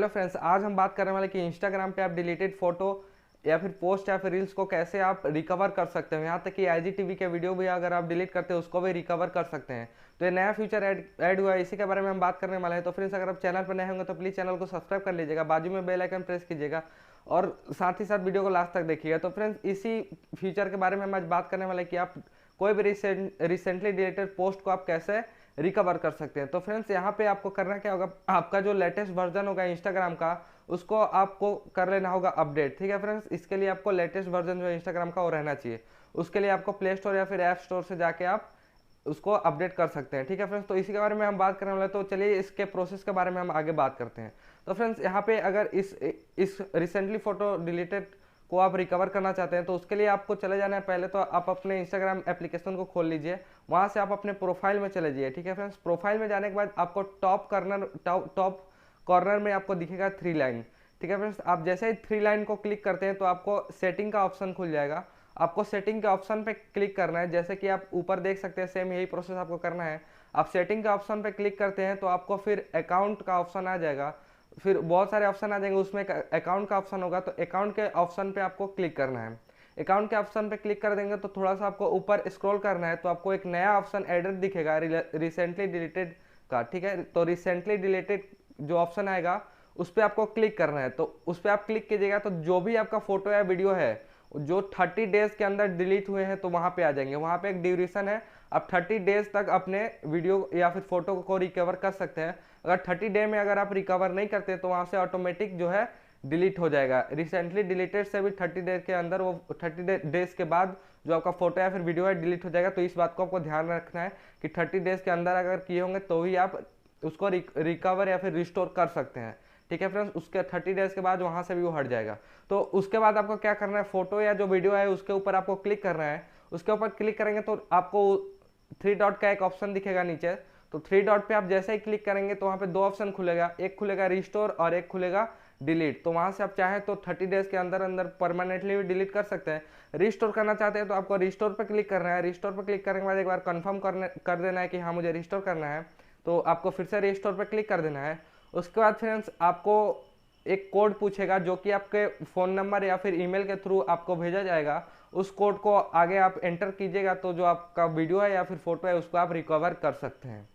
Hello friends, आज हम बात करने वाले कि इंस्टाग्राम पे आप डिलीटेड फोटो या फिर पोस्ट या फिर रील्स को कैसे आप रिकवर कर सकते हैं। यहाँ तक कि आईजीटीवी के वीडियो भी अगर आप डिलीट करते हैं उसको भी रिकवर कर सकते हैं। तो ये नया फीचर ऐड हुआ है, इसी के बारे में हम बात करने वाले हैं। तो फ्रेंड्स, अगर आप चैनल पर नए होंगे तो प्लीज़ चैनल को सब्सक्राइब कर लीजिएगा, बाजू में बेल आइकन प्रेस कीजिएगा और साथ ही साथ वीडियो को लास्ट तक देखिएगा। तो फ्रेंड्स, इसी फीचर के बारे में हम आज बात करने वाले हैं कि आप कोई भी रिसेंटली डिलीटेड पोस्ट को आप कैसे रिकवर कर सकते हैं। तो फ्रेंड्स, यहाँ पे आपको करना क्या होगा, आपका जो लेटेस्ट वर्जन होगा इंस्टाग्राम का उसको आपको कर लेना होगा अपडेट। ठीक है फ्रेंड्स, इसके लिए आपको लेटेस्ट वर्जन जो है इंस्टाग्राम का वो रहना चाहिए। उसके लिए आपको प्ले स्टोर या फिर ऐप स्टोर से जाके आप उसको अपडेट कर सकते हैं। ठीक है फ्रेंड्स, तो इसी के बारे में हम बात करने वाले हैं। तो चलिए इसके प्रोसेस के बारे में हम आगे बात करते हैं। तो फ्रेंड्स, यहाँ पे अगर इस रिसेंटली फोटो डिलीटेड को आप रिकवर करना चाहते हैं तो उसके लिए आपको चले जाना है। पहले तो आप अपने इंस्टाग्राम एप्लीकेशन को खोल लीजिए, वहाँ से आप अपने प्रोफाइल में चले जाइए। ठीक है फ्रेंड्स, प्रोफाइल में जाने के बाद आपको टॉप कॉर्नर में आपको दिखेगा 3 लाइन। ठीक है फ्रेंड्स, आप जैसे ही 3 लाइन को क्लिक करते हैं तो आपको सेटिंग का ऑप्शन खुल जाएगा। आपको सेटिंग के ऑप्शन पे क्लिक करना है, जैसे कि आप ऊपर देख सकते हैं, सेम यही प्रोसेस आपको करना है। आप सेटिंग के ऑप्शन पे क्लिक करते हैं तो आपको फिर अकाउंट का ऑप्शन आ जाएगा, फिर बहुत सारे ऑप्शन आ जाएंगे, उसमें अकाउंट का ऑप्शन होगा। तो अकाउंट के ऑप्शन पे आपको क्लिक करना है। अकाउंट के ऑप्शन पे क्लिक कर देंगे तो थोड़ा सा आपको ऊपर स्क्रॉल करना है, तो आपको एक नया ऑप्शन एडेड दिखेगा रिसेंटली डिलीटेड का। ठीक है, तो रिसेंटली डिलीटेड जो ऑप्शन आएगा उस पर आपको क्लिक करना है। तो उस पर आप क्लिक कीजिएगा तो जो भी आपका फोटो या वीडियो है जो 30 डेज के अंदर डिलीट हुए हैं तो वहाँ पे आ जाएंगे। वहाँ पे एक ड्यूरेशन है, आप 30 डेज तक अपने वीडियो या फिर फोटो को रिकवर कर सकते हैं। अगर 30 डे में अगर आप रिकवर नहीं करते तो वहाँ से ऑटोमेटिक जो है डिलीट हो जाएगा। रिसेंटली डिलीटेड से भी 30 डेज के अंदर वो 30 डेज के बाद जो आपका फोटो या फिर वीडियो है डिलीट हो जाएगा। तो इस बात को आपको ध्यान रखना है कि 30 डेज के अंदर अगर किए होंगे तो ही आप उसको रिकवर या फिर रिस्टोर कर सकते हैं। ठीक है फ्रेंड्स, उसके 30 डेज के बाद वहाँ से भी वो हट जाएगा। तो उसके बाद आपको क्या करना है, फोटो या जो वीडियो है उसके ऊपर आपको क्लिक करना है। उसके ऊपर क्लिक करेंगे तो आपको 3 डॉट का एक ऑप्शन दिखेगा नीचे। तो 3 डॉट पे आप जैसे ही क्लिक करेंगे तो वहाँ पे 2 ऑप्शन खुलेगा, एक खुलेगा रिस्टोर और एक खुलेगा डिलीट। तो वहाँ से आप चाहें तो 30 डेज के अंदर अंदर परमानेंटली भी डिलीट कर सकते हैं। रिस्टोर करना चाहते हैं तो आपको रिस्टोर पर क्लिक करना है। रिस्टोर पर क्लिक करने के बाद एक बार कन्फर्म कर देना है कि हाँ मुझे रिस्टोर करना है, तो आपको फिर से रिस्टोर पर क्लिक कर देना है। उसके बाद फ्रेंड्स, आपको एक कोड पूछेगा जो कि आपके फ़ोन नंबर या फिर ईमेल के थ्रू आपको भेजा जाएगा। उस कोड को आगे आप एंटर कीजिएगा तो जो आपका वीडियो है या फिर फोटो है उसको आप रिकवर कर सकते हैं।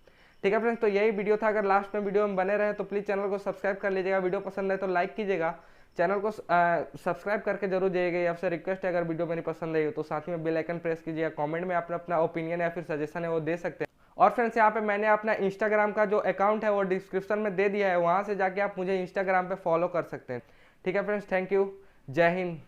ठीक है फ्रेंड्स, तो यही वीडियो था। अगर लास्ट में वीडियो में बने रहे तो प्लीज़ चैनल को सब्सक्राइब कर लीजिएगा। वीडियो पसंद है तो लाइक कीजिएगा, चैनल को सब्सक्राइब करके जरूर जाइएगा। ये आपसे रिक्वेस्ट है, अगर वीडियो मेरी पसंद आई हो तो साथ में बेल आइकन प्रेस कीजिएगा। कमेंट में आप अपना ओपिनियन या फिर सजेशन है वो दे सकते हैं। और फ्रेंड्स, यहाँ पे मैंने अपना इंस्टाग्राम का जो अकाउंट है वो डिस्क्रिप्शन में दे दिया है, वहाँ से जाके आप मुझे इंस्टाग्राम पे फॉलो कर सकते हैं। ठीक है फ्रेंड्स, थैंक यू, जय हिंद।